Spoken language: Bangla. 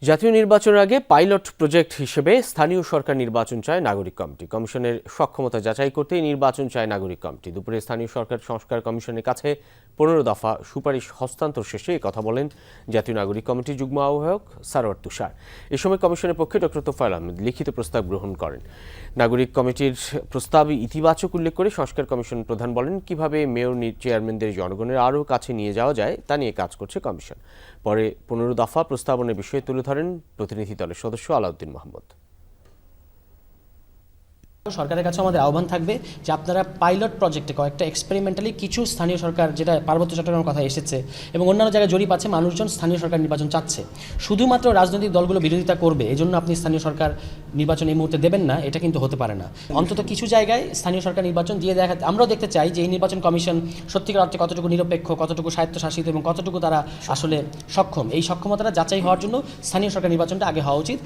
জাতীয় নির্বাচনের আগে পাইলট প্রজেক্ট হিসেবে স্থানীয় সরকার নির্বাচন চায় নাগরিক কমিটি। কমিশনের সক্ষমতা যাচাই করতে নির্বাচন চায় নাগরিক কমিটি। দুপুরে স্থানীয় সরকার সংস্কার কমিশনের কাছে 15 দফা সুপারিশ হস্তান্তর শেষে কথা বলেন জাতীয় নাগরিক কমিটির যুগ্ম আহ্বায়ক সারোয়ার তুষার। এ সময় কমিশনের পক্ষে ডক্টর তোফায়েল আহমেদ লিখিত প্রস্তাব গ্রহণ করেন। নাগরিক কমিটির প্রস্তাব ইতিবাচক উল্লেখ করে সংস্কার কমিশন প্রধান বলেন, কিভাবে মেয়র চেয়ারম্যানদের জনগণের আরও কাছে নিয়ে যাওয়া যায় তা নিয়ে কাজ করছে কমিশন। পরে 15 দফা প্রস্তাবনের বিষয়ে তুলে ধরেন প্রতিনিধি দলের সদস্য আলাউদ্দিন মাহমুদ। সরকারের কাছে আমাদের আহ্বান থাকবে যে আপনারা পাইলট প্রজেক্টে কয়েকটা এক্সপেরিমেন্টালি কিছু স্থানীয় সরকার, যেটা পার্বত্য চট্টগ্রামের কথা এসেছে এবং অন্যান্য জায়গায় জরিপ আছে, মানুষজন স্থানীয় সরকার নির্বাচন চাচ্ছে। শুধুমাত্র রাজনৈতিক দলগুলো বিরোধিতা করবে এজন্য আপনি স্থানীয় সরকার নির্বাচন এই মুহূর্তে দেবেন না, এটা কিন্তু হতে পারে না। অন্তত কিছু জায়গায় স্থানীয় সরকার নির্বাচন দিয়ে দেখা, আমরাও দেখতে চাই যে এই নির্বাচন কমিশন সত্যিকার অর্থে কতটুকু নিরপেক্ষ, কতটুকু স্বায়ত্তশাসিত এবং কতটুকু তারা আসলে সক্ষম। এই সক্ষমতাটা যাচাই হওয়ার জন্য স্থানীয় সরকার নির্বাচনটা আগে হওয়া উচিত।